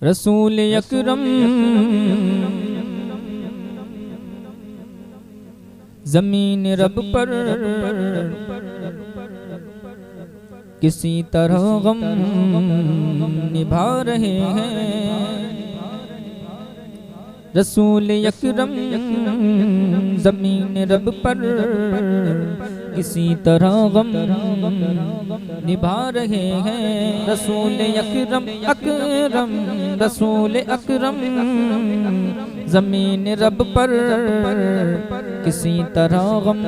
रसूल अकरम ज़मीन रब पर किसी तरह गम निभा रहे हैं। रसूल अकरम ज़मीन रब पर किसी तरह गम निभा रहे हैं। रसूल अकरम अकरम रसूल अकरम ज़मीन रब पर किसी तरह गम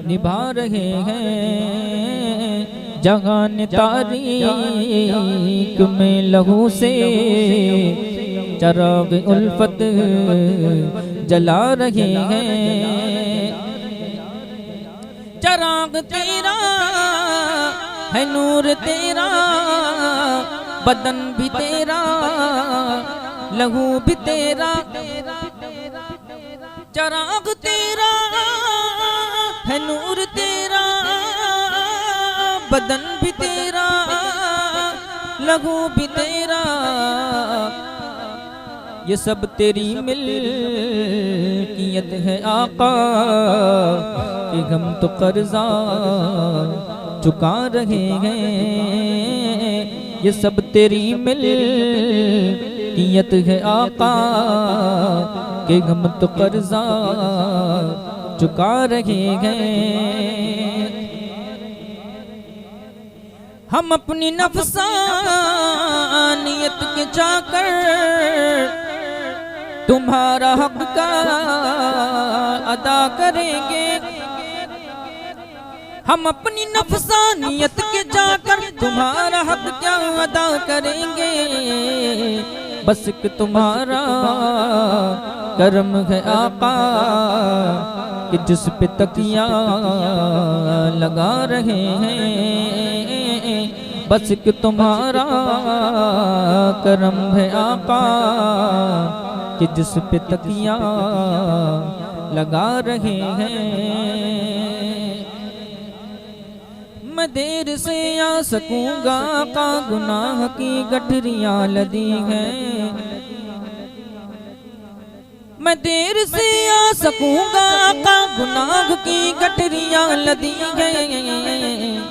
निभा रहे हैं। जहान तारीक में लहू से चराग उल्फत जला रहे हैं। चराग तेरा है नूर तेरा, बदन भी तेरा लहू भी तेरा। चराग तेरा है नूर तेरा, बदन भी तेरा लहू भी तेरा। ये सब तेरी मिल्कियत है आका, कि हम तो कर्जा चुका रहे हैं। ये सब तेरी मिल्कियत है आका, कि हम तो कर्जा चुका रहे हैं। हम अपनी नफसानियत के चाकर तुम्हारा हक का अदा करेंगे। हम अपनी नफसानियत के जाकर तुम्हारा हक क्या अदा करेंगे। बस कि तुम्हारा करम है आका, कि जिस पे तकिया लगा रहे हैं। बस कि तुम्हारा करम है आका, कि जिस पे तकिया लगा रहे हैं। मैं देर से आ सकूंगा का गुनाह की गठरियां लदी हैं। मैं देर से आ सकूंगा का गुनाह की गठरियां लदी हैं।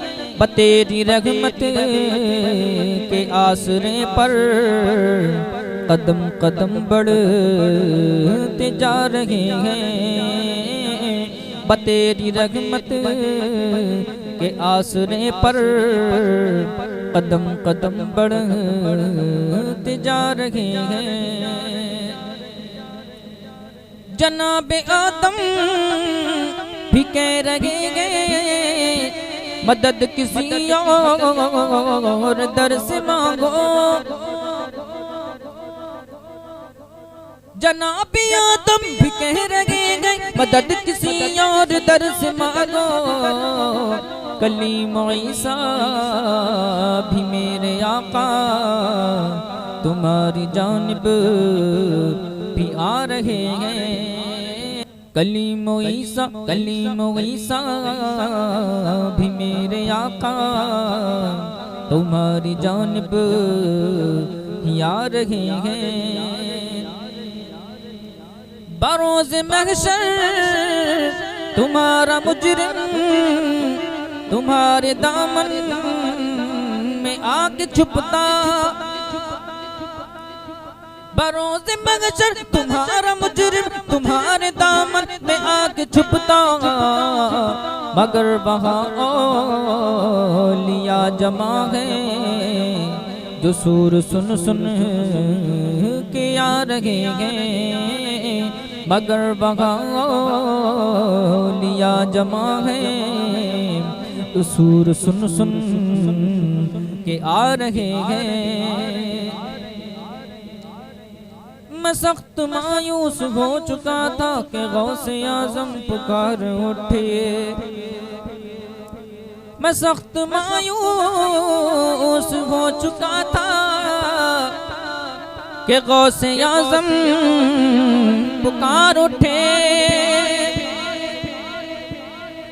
बतेरी रहमत के आसरे पर कदम कदम बढ़ते जा रहे हैं। बतेरी रहमत के आसरे पर कदम कदम बढ़ते जा रहे हैं। जनाब आदम भी कह रहे हैं, मदद किसी और दर से मांगो। जनाब आदम भी कह रहे हैं, मदद किसी और दर से मांगो। कलीम ईसा भी मेरे आका तुम्हारी जानिब भी आ रहे हैं। कलीम ईसा भी मेरे आका तुम्हारी जानिब ही आ रहे हैं। बरोज़ महशर तुम्हारा मुजरिम तुम्हारे दामन में आके छुपता। बरोज़ महशर तुम्हारा मुजरिम तुम्हारे दामन में आके छुपता। मगर वहाँ औलिया जमा है, जो सूर सुन सुन के आ रहे हैं। मगर वहाँ औलिया जमा है, जो सूर सुन सुन के आ रहे हैं। मैं सख्त मायूस हो चुका था कि गौसे आज़म पुकार उठे। मैं सख्त मायूस हो चुका था कि गौसे आज़म पुकार उठे।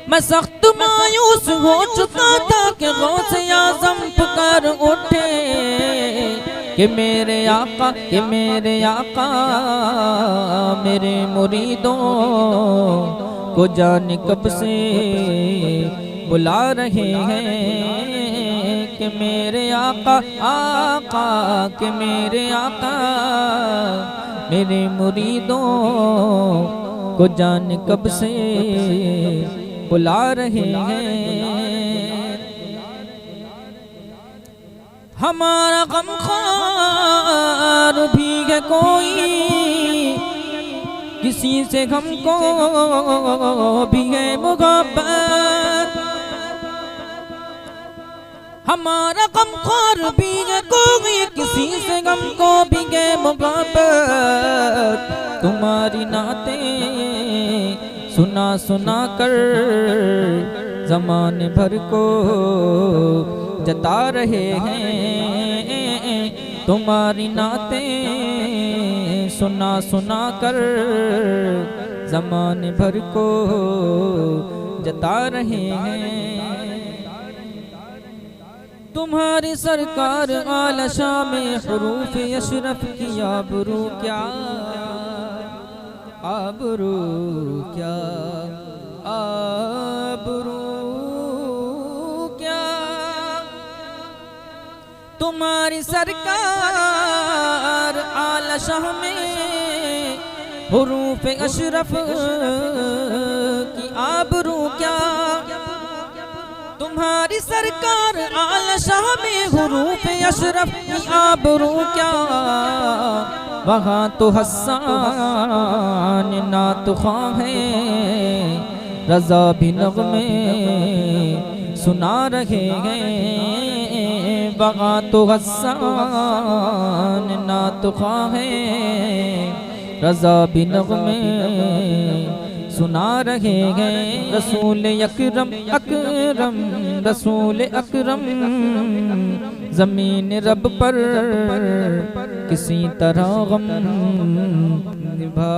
मैं सख्त मायूस हो चुका था कि गौसे आज़म पुकार उठे। कि मेरे आका, कि मेरे आका मेरे मुरीदों को जाने कब से बुला रहे हैं। कि मेरे आका, आका कि मेरे आका मेरे मुरीदों को जाने कब से बुला रहे हैं। हमारा गमख्वार भी है कोई, किसी से हमको भी है मोहब्बत। हमारा गमख्वार भी है कोई, किसी से हमको भी है मोहब्बत। तुम्हारी नातें सुना सुना कर ज़माने भर को जता रहे हैं। तुम्हारी नातें सुना सुना कर ज़माने भर को जता रहे हैं। तुम्हारी सरकार आला शाम हुरूफ अशरफ की आबरू क्या, आबरू क्या, आबरू क्या। तुम्हारी सरकार आला शाह में हुरूफ अशरफ की आबरू क्या। तुम्हारी सरकार आला शाह में हुरूफ अशरफ की आबरू क्या। वहाँ तो हस्सान नात ख़्वाह है, रज़ा भी नग़्मे सुना रहे हैं। वहाँ तो हस्सान नात ख़्वाह है, रज़ा भी नग़्मे सुना रहे हैं। रसूल अकरम अकरम रसूल अकरम ज़मीन रब पर किसी तरह गम निभा